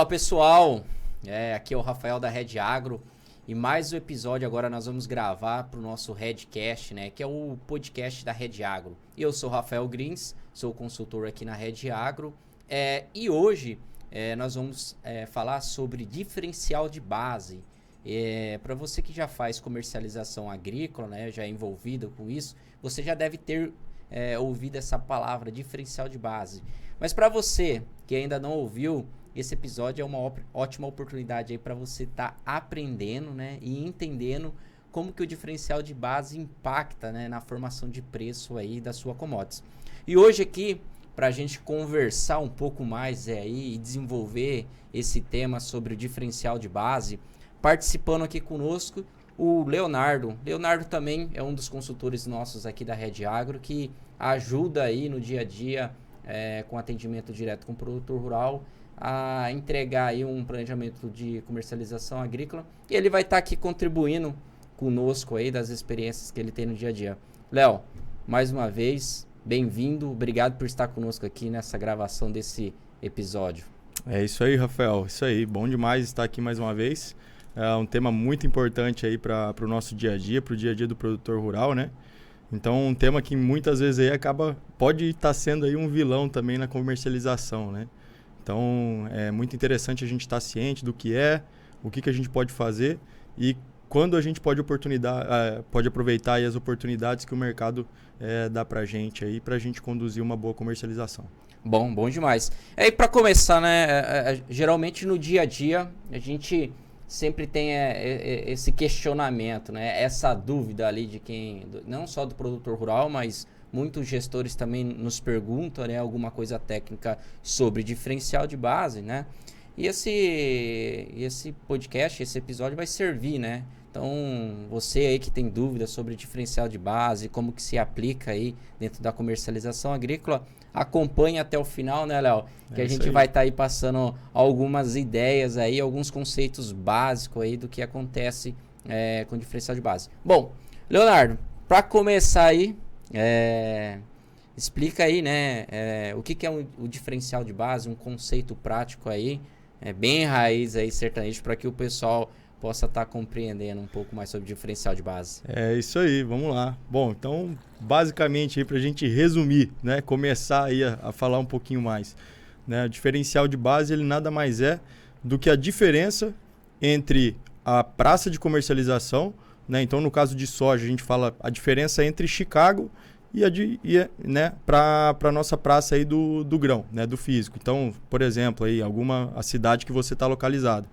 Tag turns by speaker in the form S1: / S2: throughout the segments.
S1: Olá pessoal, aqui é o Rafael da Red Agro e mais um episódio agora nós vamos gravar para o nosso Redcast, né, que é o podcast da Red Agro. Eu sou o Rafael Grins, sou consultor aqui na Red Agro e hoje nós vamos falar sobre diferencial de base. Para você que já faz comercialização agrícola, né, já é envolvido com isso, você já deve ter ouvido essa palavra, diferencial de base. Mas para você que ainda não ouviu, esse episódio é uma ótima oportunidade aí para você estar aprendendo, né, e entendendo como que o diferencial de base impacta, né, na formação de preço aí da sua commodities. E hoje aqui, para a gente conversar um pouco mais aí e desenvolver esse tema sobre o diferencial de base, participando aqui conosco o Leonardo. Leonardo também é um dos consultores nossos aqui da Red Agro que ajuda aí no dia a dia com atendimento direto com o produtor rural a entregar aí um planejamento de comercialização agrícola e ele vai estar aqui contribuindo conosco aí das experiências que ele tem no dia a dia. Léo, mais uma vez, bem-vindo, obrigado por estar conosco aqui nessa gravação desse episódio.
S2: É isso aí, Rafael, isso aí, bom demais estar aqui mais uma vez. É um tema muito importante aí para o nosso dia a dia, para o dia a dia do produtor rural, né? Então, um tema que muitas vezes aí pode estar sendo aí um vilão também na comercialização, né? Então, é muito interessante a gente estar ciente do que o que a gente pode fazer e quando a gente pode aproveitar aí as oportunidades que o mercado dá para a gente conduzir uma boa comercialização.
S1: Bom demais. E para começar, né, geralmente no dia a dia a gente sempre tem esse questionamento, né, essa dúvida ali de não só do produtor rural, mas muitos gestores também nos perguntam, né, alguma coisa técnica sobre diferencial de base, né? E esse podcast, esse episódio vai servir, né? Então, você aí que tem dúvidas sobre diferencial de base, como que se aplica aí dentro da comercialização agrícola, acompanhe até o final, né, Léo? Que a gente vai estar aí passando algumas ideias aí, alguns conceitos básicos aí do que acontece com diferencial de base. Bom, Leonardo, para começar aí, explica aí, né, o que é o diferencial de base, um conceito prático aí, bem raiz aí, sertanejo, para que o pessoal possa estar compreendendo um pouco mais sobre o diferencial de base.
S2: É isso aí, vamos lá. Bom, então, basicamente aí para a gente resumir, né, começar aí a falar um pouquinho mais, né, o diferencial de base ele nada mais é do que a diferença entre a praça de comercialização, né, então no caso de soja a gente fala a diferença entre Chicago né, para a nossa praça aí do grão, né, do físico. Então, por exemplo, aí a cidade que você está localizado.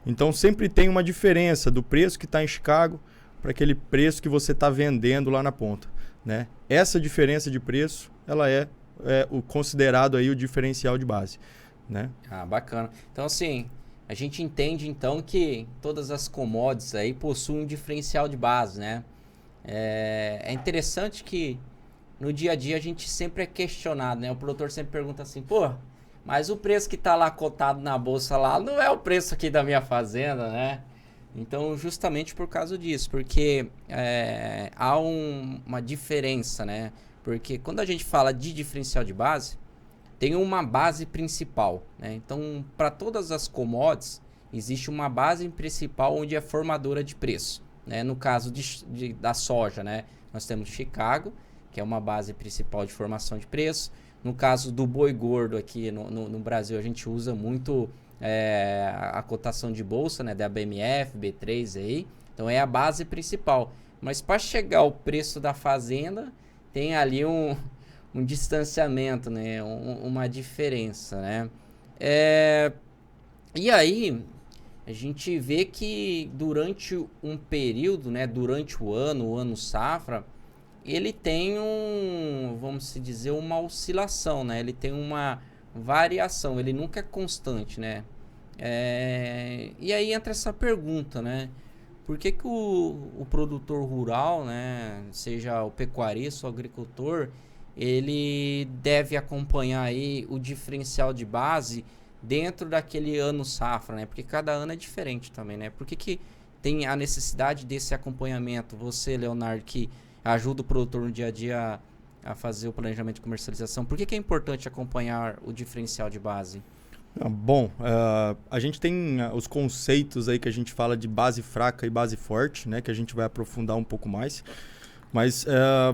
S2: Então, sempre tem uma diferença do preço que está em Chicago para aquele preço que você está vendendo lá na ponta, né? Essa diferença de preço, ela é o considerado aí o diferencial de base, né?
S1: Ah, bacana. Então, assim, a gente entende então que todas as commodities aí possuem um diferencial de base, né? É interessante que no dia a dia a gente sempre é questionado, né? O produtor sempre pergunta assim, pô, mas o preço que está lá cotado na bolsa lá não é o preço aqui da minha fazenda, né? Então, justamente por causa disso, porque há uma diferença, né? Porque quando a gente fala de diferencial de base, tem uma base principal, né? Então, para todas as commodities, existe uma base principal onde é formadora de preço, né? No caso da soja, né? Nós temos Chicago, que é uma base principal de formação de preço. No caso do boi gordo aqui no Brasil, a gente usa muito a cotação de bolsa, né, da BMF, B3 aí. Então é a base principal. Mas para chegar ao preço da fazenda, tem ali um distanciamento, né, uma diferença, né? E aí a gente vê que durante um período, né, durante o ano safra, ele tem vamos dizer, uma oscilação, né? Ele tem uma variação, ele nunca é constante, né? E aí entra essa pergunta, né? Por que o produtor rural, né, seja o pecuarista ou o agricultor, ele deve acompanhar aí o diferencial de base dentro daquele ano safra, né? Porque cada ano é diferente também, né? Por que tem a necessidade desse acompanhamento? Você, Leonardo, que ajuda o produtor no dia a dia a fazer o planejamento de comercialização. Por que é importante acompanhar o diferencial de base?
S2: Bom, a gente tem os conceitos aí que a gente fala de base fraca e base forte, né? Que a gente vai aprofundar um pouco mais. Mas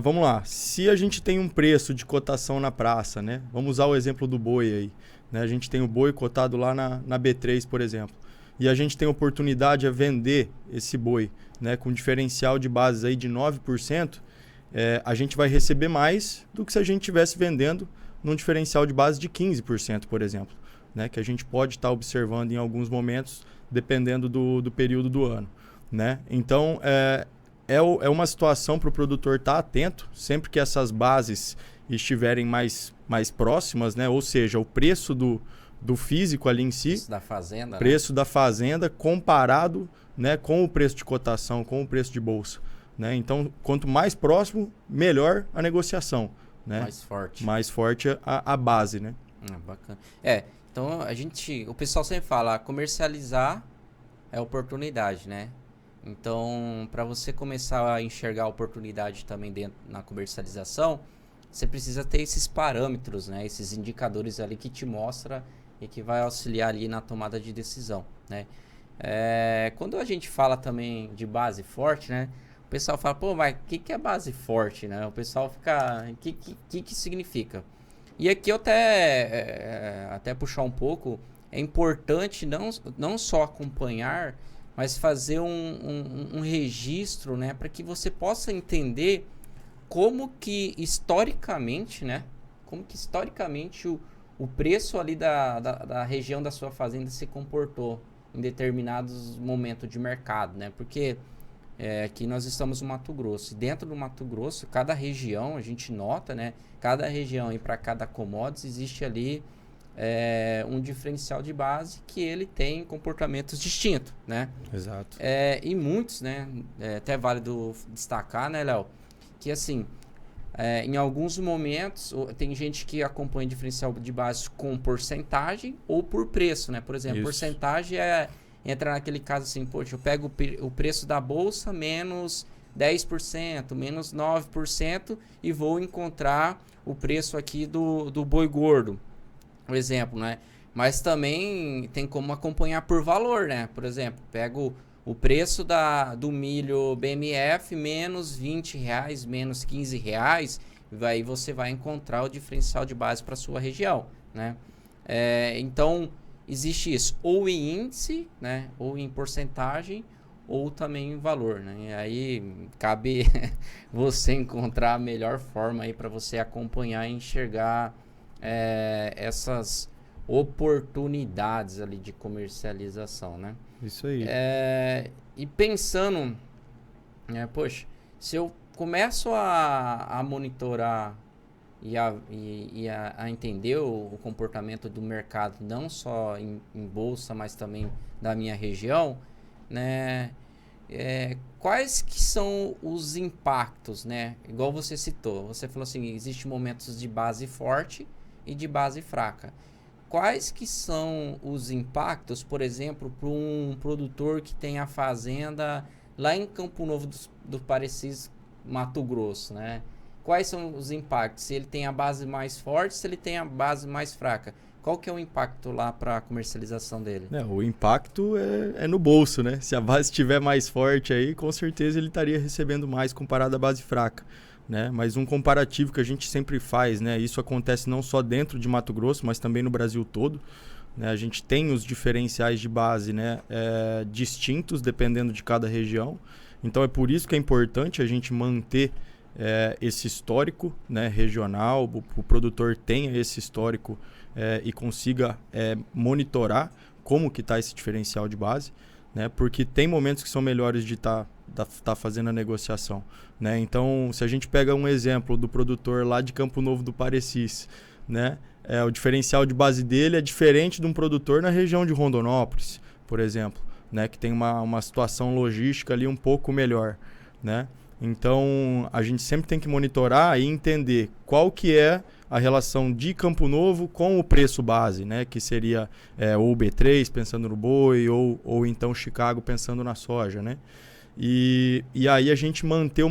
S2: vamos lá. Se a gente tem um preço de cotação na praça, né? Vamos usar o exemplo do boi aí. Né? A gente tem o boi cotado lá na B3, por exemplo. E a gente tem oportunidade a vender esse boi, né? Com diferencial de bases aí de 9%, a gente vai receber mais do que se a gente estivesse vendendo num diferencial de base de 15%, por exemplo. Né? Que a gente pode estar observando em alguns momentos, dependendo do período do ano. Né? Então, é uma situação para o produtor estar atento, sempre que essas bases estiverem mais próximas, né? Ou seja, o preço do físico ali em si, preço da fazenda comparado, né, com o preço de cotação, com o preço de bolsa. Né? Então, quanto mais próximo, melhor a negociação. Né? Mais forte a base. Né?
S1: Bacana. Então, o pessoal sempre fala, comercializar é oportunidade, né? Então, para você começar a enxergar a oportunidade também na comercialização, você precisa ter esses parâmetros, né? Esses indicadores ali que te mostra e que vai auxiliar ali na tomada de decisão, né? Quando a gente fala também de base forte, né? O pessoal fala, pô, mas o que é base forte, né? O pessoal fica, o que significa? E aqui eu até puxar um pouco, é importante não só acompanhar, mas fazer um registro, né, para que você possa entender como que historicamente, né, o preço ali da região da sua fazenda se comportou em determinados momentos de mercado, né, porque aqui nós estamos no Mato Grosso, e dentro do Mato Grosso, cada região, a gente nota, né, cada região e para cada commodities existe ali um diferencial de base que ele tem comportamentos distintos, né?
S2: Exato.
S1: E muitos, né? Até válido destacar, né, Léo? Que assim, em alguns momentos tem gente que acompanha diferencial de base com porcentagem ou por preço, né? Por exemplo,
S2: Isso.
S1: Porcentagem entra naquele caso assim, poxa, eu pego o preço da bolsa menos 10%, menos 9% e vou encontrar o preço aqui do boi gordo. Por exemplo, né? Mas também tem como acompanhar por valor, né? Por exemplo, pego o preço do milho BMF menos R$20, menos R$15, e aí você vai encontrar o diferencial de base para sua região, né? Então, existe isso, ou em índice, né? Ou em porcentagem, ou também em valor, né? E aí cabe você encontrar a melhor forma aí para você acompanhar e enxergar essas oportunidades ali de comercialização, né?
S2: Isso aí.
S1: E pensando, poxa, se eu começo a monitorar e a entender o comportamento do mercado, não só em bolsa, mas também da minha região, né? Quais que são os impactos, né? Igual você citou, você falou assim, existem momentos de base forte e de base fraca. Quais que são os impactos, por exemplo, para um produtor que tem a fazenda lá em Campo Novo do Parecis, Mato Grosso, né? Quais são os impactos? Se ele tem a base mais forte, se ele tem a base mais fraca. Qual que é o impacto lá para a comercialização dele?
S2: O impacto é no bolso, né? Se a base estiver mais forte aí, com certeza ele estaria recebendo mais comparado à base fraca. Né? Mas um comparativo que a gente sempre faz, né? Isso acontece não só dentro de Mato Grosso, mas também no Brasil todo. Né? A gente tem os diferenciais de base, né? Distintos dependendo de cada região. Então é por isso que é importante a gente manter esse histórico, né, regional, o produtor tenha esse histórico e consiga monitorar como que está esse diferencial de base, né? Porque tem momentos que são melhores de estar fazendo a negociação, né? Então, se a gente pega um exemplo do produtor lá de Campo Novo do Parecis, né? O diferencial de base dele é diferente de um produtor na região de Rondonópolis, por exemplo, né? Que tem uma situação logística ali um pouco melhor, né? Então, a gente sempre tem que monitorar e entender qual que é a relação de Campo Novo com o preço base, né? Que seria ou o B3 pensando no boi ou então Chicago pensando na soja, né? E aí a gente ter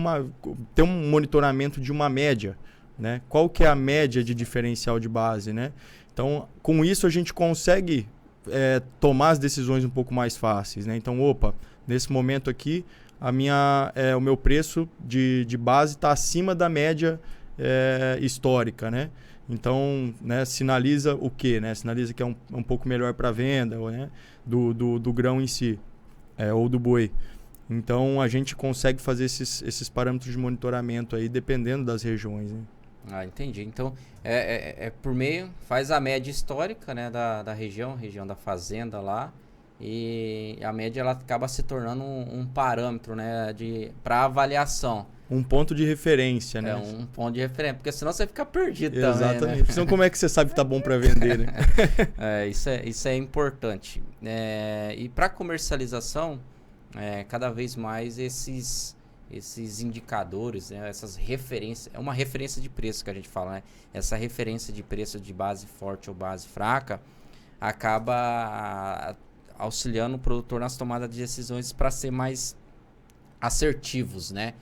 S2: um monitoramento de uma média, né? Qual que é a média de diferencial de base, né? Então, com isso a gente consegue tomar as decisões um pouco mais fáceis, né? Então, nesse momento aqui, o meu preço de base está acima da média histórica, né? Então, né, sinaliza o quê? Né? Sinaliza que é um pouco melhor para a venda, né? do grão em si, ou do boi. Então, a gente consegue fazer esses parâmetros de monitoramento aí, dependendo das regiões, né?
S1: Ah, entendi. Então, por meio, faz a média histórica, né, da região da fazenda lá, e a média ela acaba se tornando um parâmetro, né, para avaliação.
S2: Um ponto de referência, né?
S1: Um ponto de referência, porque senão você fica perdido
S2: Exatamente.
S1: também, né?
S2: Senão como é que você sabe que tá bom para vender, né?
S1: Isso é importante. E para comercialização, cada vez mais esses indicadores, né, essas referências, é uma referência de preço que a gente fala, né? Essa referência de preço de base forte ou base fraca acaba auxiliando o produtor nas tomadas de decisões para ser mais assertivos, né?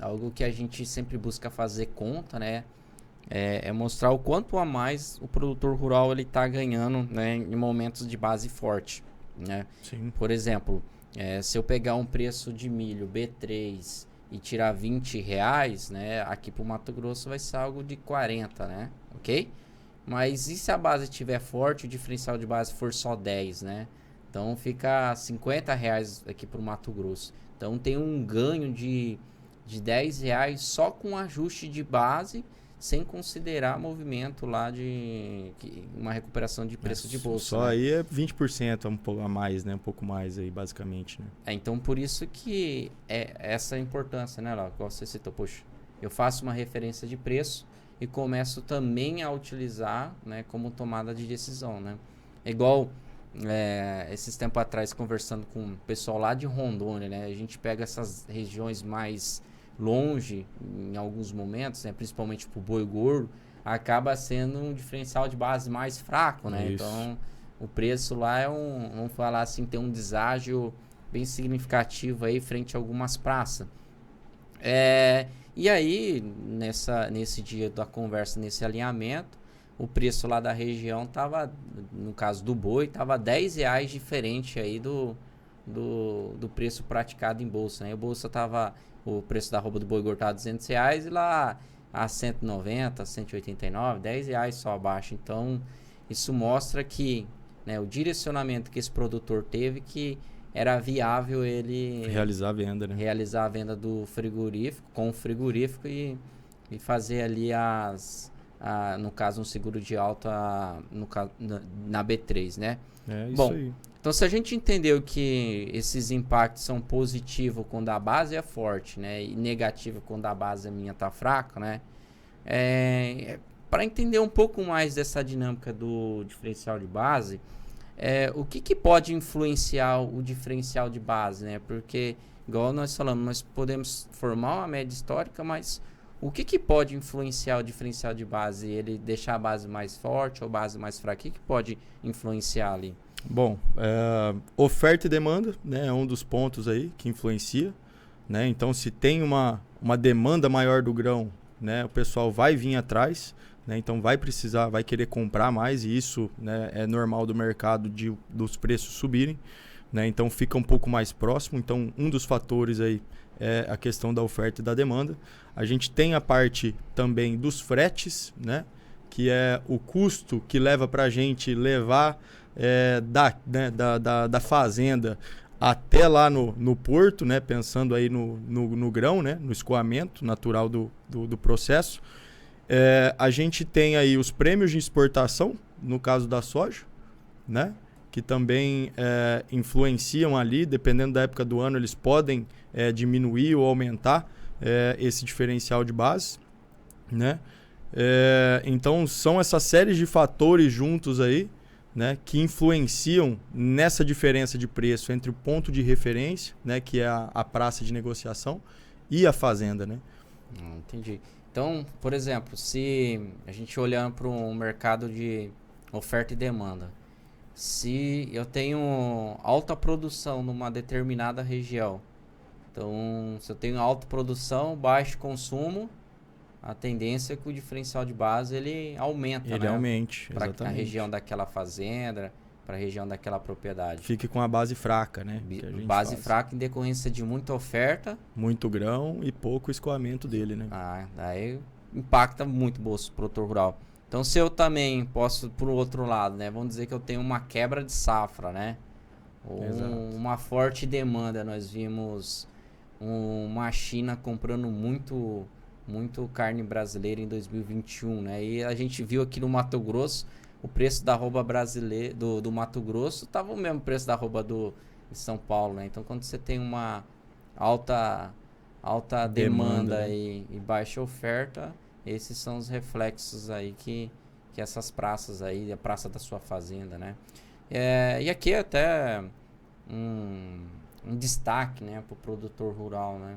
S1: Algo que a gente sempre busca fazer conta, né? É mostrar o quanto a mais o produtor rural ele está ganhando, né, em momentos de base forte, né?
S2: Sim.
S1: Por exemplo, se eu pegar um preço de milho B3 e tirar R$20, né, aqui para o Mato Grosso vai ser algo de 40, né? Ok? Mas e se a base estiver forte, o diferencial de base for só 10, né? Então fica R$50 aqui para o Mato Grosso. Então tem um ganho de R$10 só com ajuste de base, sem considerar movimento lá uma recuperação de preço de bolsa.
S2: Só
S1: né?
S2: aí é 20% um pouco a mais, né? Um pouco mais aí, basicamente, né?
S1: Então por isso que essa importância, né, Léo? Igual você citou, poxa, eu faço uma referência de preço e começo também a utilizar, né, como tomada de decisão, né? É igual esses tempos atrás conversando com o pessoal lá de Rondônia, né? A gente pega essas regiões mais longe em alguns momentos, né, principalmente pro boi gordo, acaba sendo um diferencial de base mais fraco, né?
S2: Isso.
S1: Então, o preço lá vamos falar assim, tem um deságio bem significativo aí frente a algumas praças. E aí, nesse dia da conversa, nesse alinhamento, o preço lá da região tava, no caso do boi, tava R$10 diferente aí do preço praticado em bolsa, né? O preço da arroba do boi gordo tava R$200 e lá a 190, 189, R$10 só abaixo. Então, isso mostra que, né, o direcionamento que esse produtor teve, que era viável ele
S2: realizar a venda, né?
S1: Realizar a venda do frigorífico, com o frigorífico e fazer ali no caso, um seguro de alta na B3, né?
S2: É isso.
S1: Bom,
S2: aí.
S1: Então, se a gente entendeu que esses impactos são positivos quando a base é forte, né, e negativo quando a base minha tá fraca, né, para entender um pouco mais dessa dinâmica do diferencial de base, o que pode influenciar o diferencial de base, né? Porque, igual nós falamos, nós podemos formar uma média histórica, mas o que pode influenciar o diferencial de base? Ele deixar a base mais forte ou base mais fraca? O que pode influenciar ali?
S2: Bom, oferta e demanda, né, é um dos pontos aí que influencia, né? Então, se tem uma demanda maior do grão, né, o pessoal vai vir atrás, né? Então vai querer comprar mais, e isso, né, é normal do mercado dos preços subirem, né? Então fica um pouco mais próximo. Então um dos fatores aí é a questão da oferta e da demanda. A gente tem a parte também dos fretes, né, que é o custo que leva para a gente levar da fazenda até lá no porto, né, pensando aí no grão, né, no escoamento natural do processo. A gente tem aí os prêmios de exportação, no caso da soja, né, que também influenciam ali, dependendo da época do ano, eles podem diminuir ou aumentar esse diferencial de base, né? Então, são essas séries de fatores juntos aí, né, que influenciam nessa diferença de preço entre o ponto de referência, né, que é a praça de negociação, e a fazenda, né?
S1: Entendi. Então, por exemplo, se a gente olhando para um mercado de oferta e demanda, se eu tenho alta produção numa determinada região, então se eu tenho alta produção, baixo consumo, a tendência é que o diferencial de base ele aumenta,
S2: Ele
S1: né?
S2: aumente,
S1: Para a
S2: exatamente.
S1: região daquela fazenda, para a região daquela propriedade.
S2: Fique com a base fraca, né? Que a gente
S1: Base
S2: faz.
S1: fraca em decorrência de muita oferta.
S2: Muito grão e pouco escoamento dele, né?
S1: Daí impacta muito o bolso do produtor rural. Então, se eu também posso, por outro lado, né? Vamos dizer que eu tenho uma quebra de safra, né? Ou uma forte demanda. Nós vimos uma China comprando muito carne brasileira em 2021, né? E a gente viu aqui no Mato Grosso, o preço da arroba brasileira do Mato Grosso estava o mesmo preço da arroba de São Paulo, né? Então, quando você tem uma alta demanda, né? e baixa oferta, esses são os reflexos aí que essas praças aí, a praça da sua fazenda, né? E aqui até um destaque, né, para o produtor rural, né?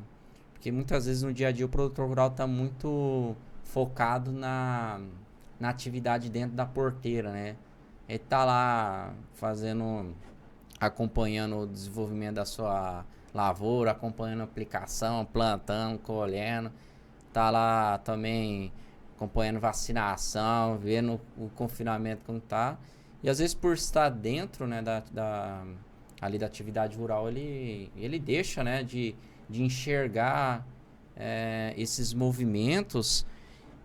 S1: Porque muitas vezes no dia a dia o produtor rural está muito focado na atividade dentro da porteira, né? Ele tá lá acompanhando o desenvolvimento da sua lavoura, acompanhando a aplicação, plantando, colhendo, tá lá também acompanhando vacinação, vendo o confinamento como tá. E às vezes por estar dentro, né, ali da atividade rural, ele deixa, né, de enxergar esses movimentos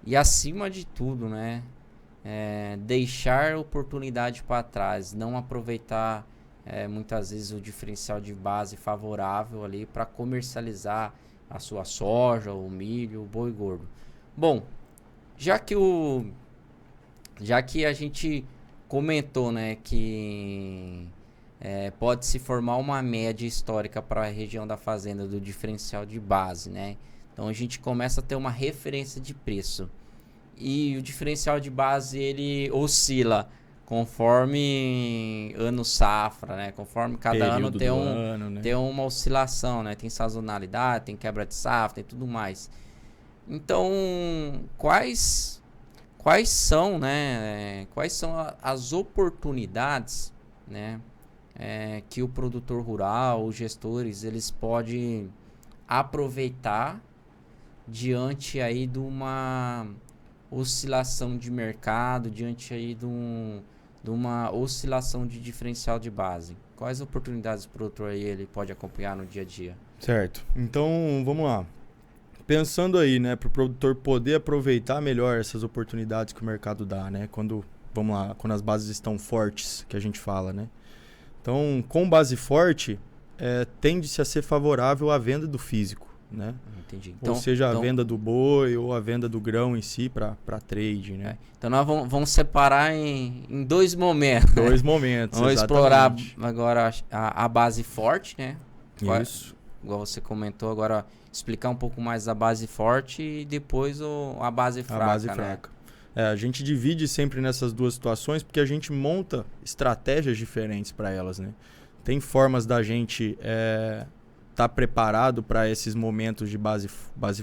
S1: e, acima de tudo, né, deixar oportunidade para trás, não aproveitar muitas vezes o diferencial de base favorável ali para comercializar a sua soja, o milho, o boi gordo. Bom, já que a gente comentou, né, que pode se formar uma média histórica para a região da fazenda do diferencial de base, né? Então a gente começa a ter uma referência de preço. E o diferencial de base ele oscila conforme ano safra, né? Conforme cada ano tem uma oscilação, né? Tem sazonalidade, tem quebra de safra, tem tudo mais. Então, quais são, né? Quais são as oportunidades, né? Que o produtor rural, os gestores, eles podem aproveitar diante aí de uma oscilação de mercado, diante aí de uma oscilação de diferencial de base. Quais oportunidades o produtor aí ele pode acompanhar no dia a dia?
S2: Certo. Então, vamos lá. Pensando aí, né, para o produtor poder aproveitar melhor essas oportunidades que o mercado dá, né? Quando as bases estão fortes, que a gente fala, né? Então, com base forte, tende-se a ser favorável à venda do físico, né?
S1: Entendi.
S2: Ou seja, a venda do boi ou a venda do grão em si para trade, né?
S1: Então, nós vamos separar em dois momentos.
S2: Dois momentos,
S1: vamos
S2: exatamente.
S1: Explorar agora a base forte, né?
S2: Isso.
S1: Igual você comentou, agora explicar um pouco mais a base forte e depois a base fraca. A base fraca.
S2: A gente divide sempre nessas duas situações porque a gente monta estratégias diferentes para elas, né? Tem formas da gente estar preparado para esses momentos de base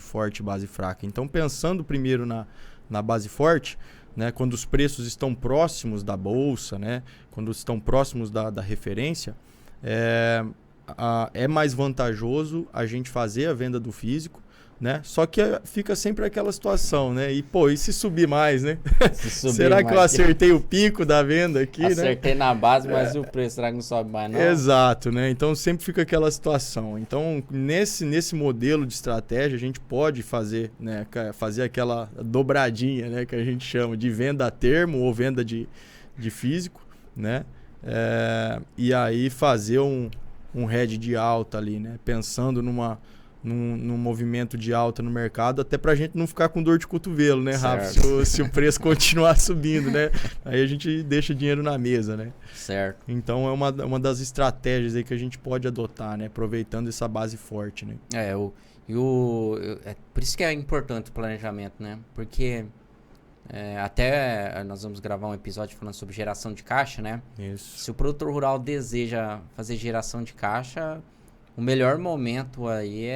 S2: forte e base fraca. Então, pensando primeiro na base forte, né? Quando os preços estão próximos da bolsa, né? Quando estão próximos da referência, é mais vantajoso a gente fazer a venda do físico, né? Só que fica sempre aquela situação, né? E se subir mais, né? Será que eu acertei o pico da venda aqui,
S1: Acertei na base, mas o preço será que não sobe mais, não?
S2: Exato, né? Então sempre fica aquela situação. Então, nesse modelo de estratégia, a gente pode fazer, né? Fazer aquela dobradinha, né? Que a gente chama de venda a termo ou venda de físico, né? E aí fazer um hedge de alta ali, né? Pensando num movimento de alta no mercado, até pra gente não ficar com dor de cotovelo, né, Rafa? Se o preço continuar subindo, né? Aí a gente deixa dinheiro na mesa, né?
S1: Certo.
S2: Então é uma das estratégias aí que a gente pode adotar, né? Aproveitando essa base forte, né?
S1: Por isso que é importante o planejamento, né? Porque até nós vamos gravar um episódio falando sobre geração de caixa, né?
S2: Isso.
S1: Se o produtor rural deseja fazer geração de caixa, o melhor momento aí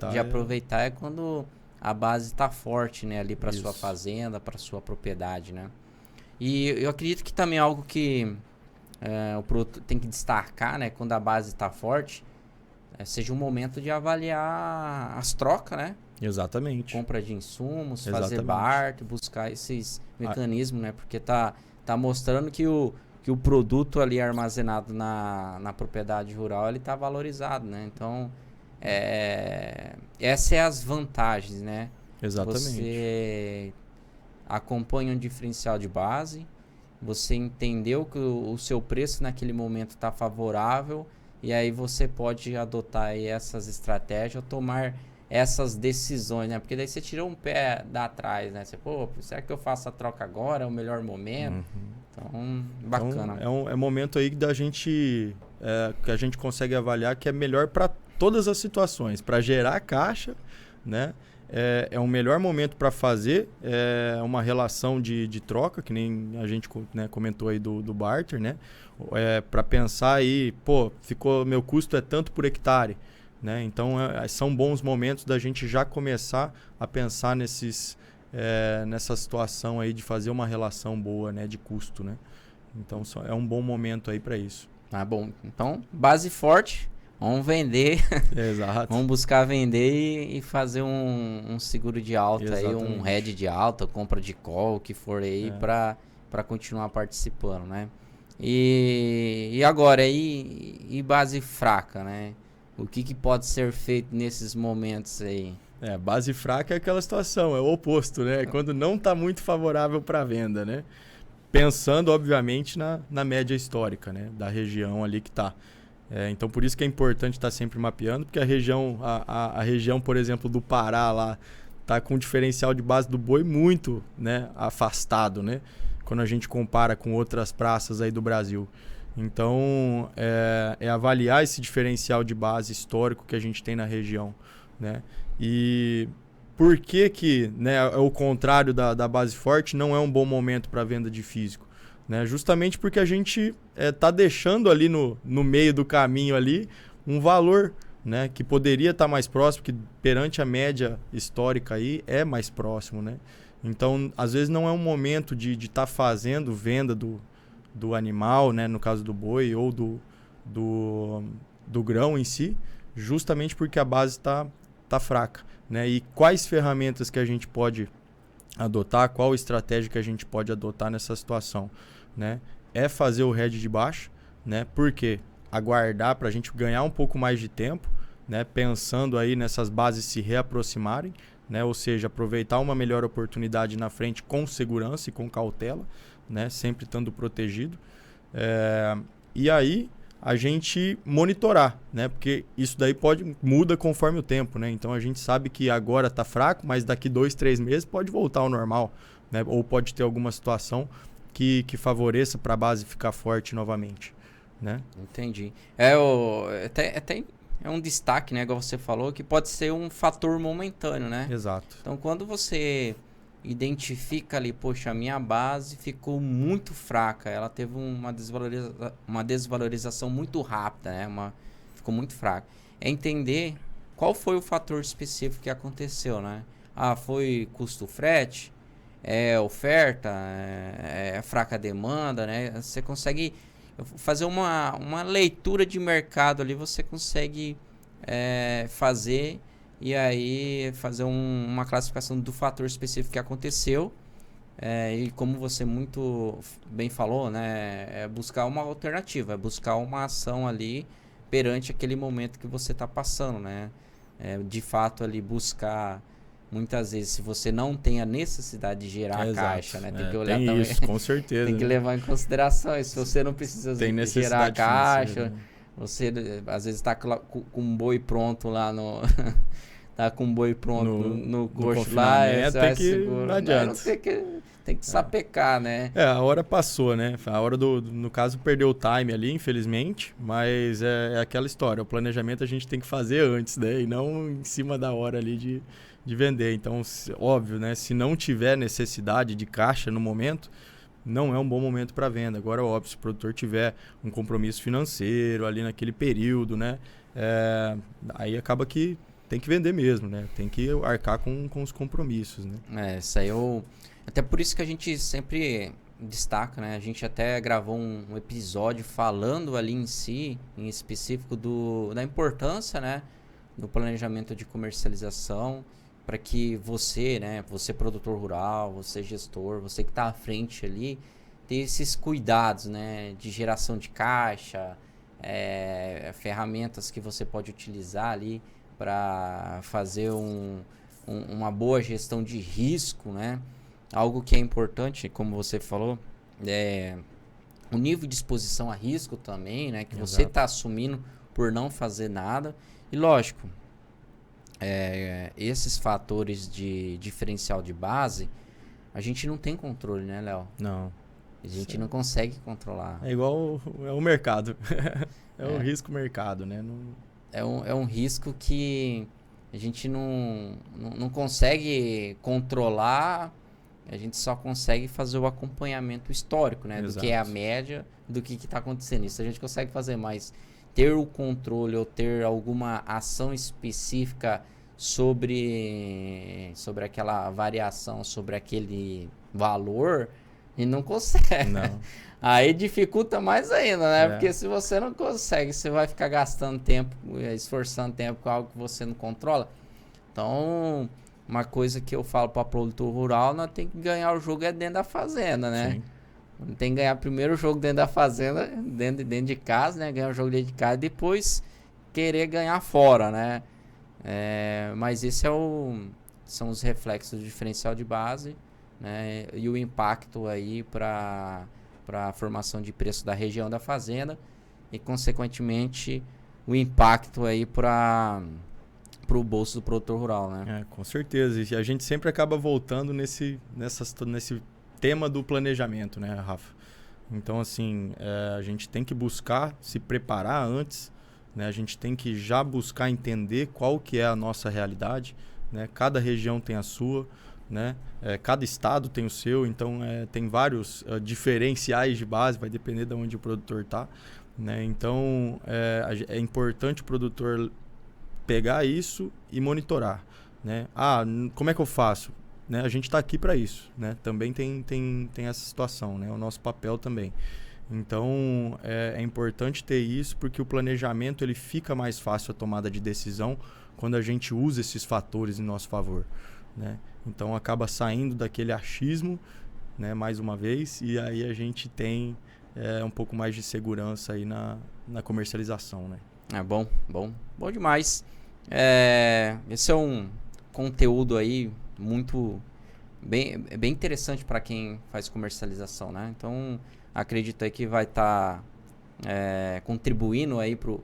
S1: de aproveitar é quando a base está forte, né? Ali para sua fazenda, para sua propriedade, né? E eu acredito que também é algo que o produtor tem que destacar, né? Quando a base está forte, seja um momento de avaliar as trocas, né?
S2: Exatamente.
S1: Compra de insumos,
S2: Exatamente.
S1: fazer barter, buscar esses mecanismos, né? Porque tá mostrando que o produto ali armazenado na propriedade rural, ele tá valorizado, né? Então, essas são as vantagens, né?
S2: Exatamente.
S1: Você acompanha um diferencial de base, você entendeu que o seu preço naquele momento está favorável, e aí você pode adotar aí essas estratégias ou tomar essas decisões, né? Porque daí você tirou um pé da trás, né? Você, pô, será que eu faço a troca agora? É o melhor momento? Então, bacana.
S2: Então, é um momento aí da gente, que a gente consegue avaliar que é melhor para todas as situações, para gerar caixa, né? É um melhor momento para fazer uma relação de troca, que nem a gente, né, comentou aí do barter, né? Para pensar aí, pô, meu custo é tanto por hectare, né? Então, são bons momentos da gente já começar a pensar nessa situação aí de fazer uma relação boa, né, de custo, né? Então, é um bom momento aí para isso.
S1: Ah, bom. Então, base forte. Vamos vender.
S2: Exato.
S1: Vamos buscar vender e fazer um seguro de alta. Exatamente. Aí, um hedge de alta, compra de call, o que for aí, para continuar participando, né? E agora, e base fraca, né? O que pode ser feito nesses momentos aí?
S2: Base fraca é aquela situação, é o oposto, né? Quando não está muito favorável para a venda, né? Pensando, obviamente, na média histórica, né? Da região ali que está. Então, por isso que é importante estar sempre mapeando, porque a região, por exemplo, do Pará lá, está com um diferencial de base do boi muito, né, afastado, né? Quando a gente compara com outras praças aí do Brasil. Então, avaliar esse diferencial de base histórico que a gente tem na região, né? E por que, né, é o contrário da base forte, não é um bom momento para venda de físico? Né? Justamente porque a gente está deixando ali no meio do caminho ali um valor, né, que poderia estar mais próximo, que perante a média histórica aí é mais próximo, né? Então, às vezes não é um momento de estar fazendo venda do animal, né, no caso do boi ou do grão em si, justamente porque a base está fraca, né? E quais ferramentas que a gente pode adotar, qual estratégia que a gente pode adotar nessa situação, né? É fazer o hedge de baixo, né? Porque aguardar para a gente ganhar um pouco mais de tempo, né? Pensando aí nessas bases se reaproximarem, né? Ou seja, aproveitar uma melhor oportunidade na frente com segurança e com cautela, né? Sempre estando protegido. E aí a gente monitorar, né? Porque isso daí muda conforme o tempo, né? Então a gente sabe que agora está fraco, mas daqui 2, 3 meses pode voltar ao normal, né? Ou pode ter alguma situação que favoreça para a base ficar forte novamente, né?
S1: Entendi. Até é um destaque, né? Igual você falou, que pode ser um fator momentâneo, né?
S2: Exato.
S1: Então, quando você identifica ali, poxa, a minha base ficou muito fraca, ela teve uma desvalorização muito rápida, né? Ficou muito fraca. É entender qual foi o fator específico que aconteceu, né? Foi custo frete, oferta, fraca demanda, né? Você consegue fazer uma leitura de mercado ali, você consegue fazer e aí fazer uma classificação do fator específico que aconteceu. E como você muito bem falou, né, buscar uma alternativa, buscar uma ação ali perante aquele momento que você está passando, né? De fato ali buscar, muitas vezes, se você não tem a necessidade de gerar a caixa, né? Tem que olhar
S2: tem
S1: também.
S2: Isso, com certeza.
S1: Tem que levar em consideração. Se você não precisa gerar a caixa, você às vezes está com um boi pronto lá no... tá com um boi pronto no coxo lá,
S2: não adianta.
S1: Tem que sapecar, né?
S2: A hora passou, né? A hora no caso, perdeu o time ali, infelizmente, mas é aquela história, o planejamento a gente tem que fazer antes, né? E não em cima da hora ali de vender. Então, óbvio, né? Se não tiver necessidade de caixa no momento, não é um bom momento para venda. Agora, óbvio, se o produtor tiver um compromisso financeiro ali naquele período, né? Aí acaba que tem que vender mesmo, né? Tem que arcar com os compromissos, né?
S1: Isso aí até por isso que a gente sempre destaca, né? A gente até gravou um episódio falando ali em si, em específico, da importância, né? Do planejamento de comercialização para que você, né? Você produtor rural, você gestor, você que está à frente ali, ter esses cuidados, né? De geração de caixa, ferramentas que você pode utilizar ali para fazer uma boa gestão de risco, né? Algo que é importante, como você falou, o nível de exposição a risco também, né? Que você está assumindo por não fazer nada. E lógico, esses fatores de diferencial de base, a gente não tem controle, né, Léo?
S2: Não.
S1: A gente não consegue controlar.
S2: É igual o mercado. O risco mercado, né?
S1: É um risco que a gente não consegue controlar, a gente só consegue fazer o acompanhamento histórico, né?
S2: Exato.
S1: Do que é a média do que está acontecendo. Isso a gente consegue fazer, mas ter o controle ou ter alguma ação específica sobre aquela variação, sobre aquele valor, a gente não consegue.
S2: Não.
S1: Aí dificulta mais ainda, né? Porque se você não consegue, você vai ficar gastando tempo, esforçando tempo com algo que você não controla. Então, uma coisa que eu falo para produtor rural, nós tem que ganhar o jogo dentro da fazenda, né?
S2: Sim.
S1: Tem que ganhar primeiro o jogo dentro da fazenda, dentro de casa, né? Ganhar o jogo dentro de casa e depois querer ganhar fora, né? Mas esse são os reflexos do diferencial de base, né? E o impacto aí para a formação de preço da região da fazenda e, consequentemente, o impacto aí para o bolso do produtor rural, né?
S2: Com certeza. E a gente sempre acaba voltando nesse tema do planejamento, né, Rafa? Então, assim, a gente tem que buscar se preparar antes, né? A gente tem que já buscar entender qual que é a nossa realidade, né? Cada região tem a sua, né? Cada estado tem o seu, então tem vários diferenciais de base, vai depender de onde o produtor está, né? Então é importante o produtor pegar isso e monitorar, né? Como é que eu faço? Né? A gente está aqui para isso, né? Também tem essa situação, né? O nosso papel também. Então é importante ter isso, porque o planejamento ele fica mais fácil a tomada de decisão quando a gente usa esses fatores em nosso favor, né? Então acaba saindo daquele achismo, né, mais uma vez, e aí a gente tem um pouco mais de segurança aí na comercialização, né?
S1: Bom demais. Esse é um conteúdo aí muito bem interessante para quem faz comercialização, né? Então acredito aí que vai estar contribuindo aí pro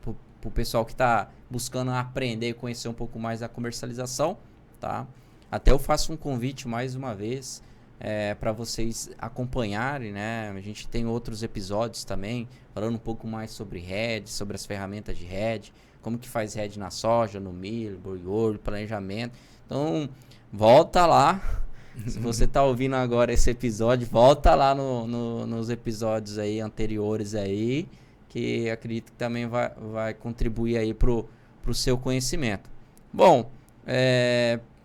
S1: pessoal que está buscando aprender e conhecer um pouco mais da comercialização, tá? Até eu faço um convite mais uma vez para vocês acompanharem, né? A gente tem outros episódios também, falando um pouco mais sobre hedge, sobre as ferramentas de hedge, como que faz hedge na soja, no milho, boi gordo, planejamento. Então, volta lá. Se você está ouvindo agora esse episódio, volta lá nos episódios aí anteriores aí, que acredito que também vai contribuir aí pro seu conhecimento. Bom,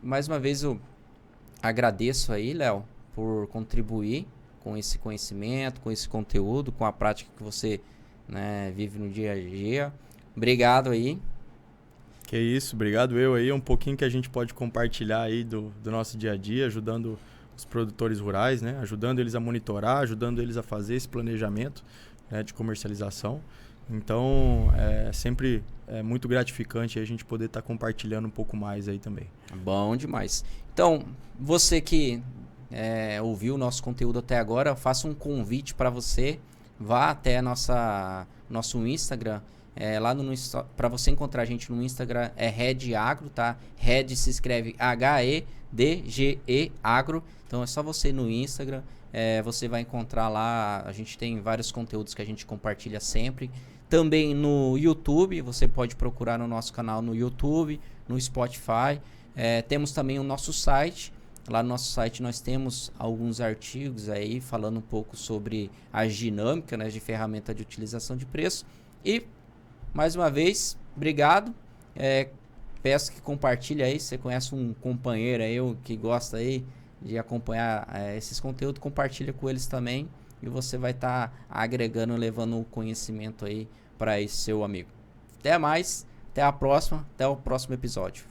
S1: mais uma vez eu agradeço aí, Léo, por contribuir com esse conhecimento, com esse conteúdo, com a prática que você, né, vive no dia a dia. Obrigado aí.
S2: Que isso, obrigado eu aí. Um pouquinho que a gente pode compartilhar aí do nosso dia a dia, ajudando os produtores rurais, né? Ajudando eles a monitorar, ajudando eles a fazer esse planejamento, né, de comercialização. Então, sempre muito gratificante a gente poder estar compartilhando um pouco mais aí também.
S1: Bom demais. Então, você que ouviu o nosso conteúdo até agora, eu faço um convite para você. Vá até nosso Instagram. Para você encontrar a gente no Instagram é Red Agro, tá? Red se escreve HEDGE Agro. Então é só você ir no Instagram. Você vai encontrar lá. A gente tem vários conteúdos que a gente compartilha sempre. Também no YouTube, você pode procurar no nosso canal no YouTube, no Spotify. Temos também o nosso site. Lá no nosso site nós temos alguns artigos aí falando um pouco sobre as dinâmicas, né, de ferramenta de utilização de preço. E, mais uma vez, obrigado. Peço que compartilhe aí. Se você conhece um companheiro aí que gosta aí de acompanhar esses conteúdos, compartilha com eles também. e você vai estar agregando, levando o conhecimento aí para esse seu amigo. Até mais, até a próxima, até o próximo episódio.